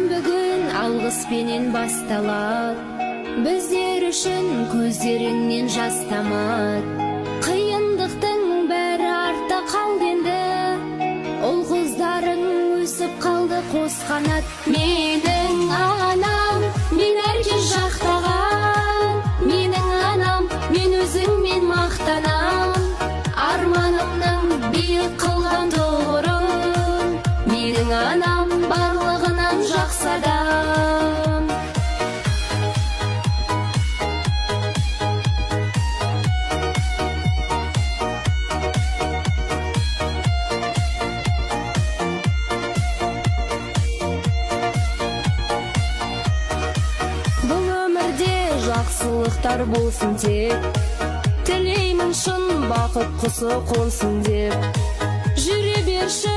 бүгін алғыспенен басталат, біздер үшін көздеріңнен жас тамат. Қиындықтың бәрі артта қалды енді, ол қыздарың өсіп қалды қос қанат. Менің анам, мен әркез жақтаған, менің анам, мен өзіңмен мақтанам. Арманымның биік қылған тұғырын, менің анам барлығынан жақсы адам. Бұл өмірде жақсылықтар болсын тек, тілеймін шын бақыт құсы қонсын деп. Жүре берші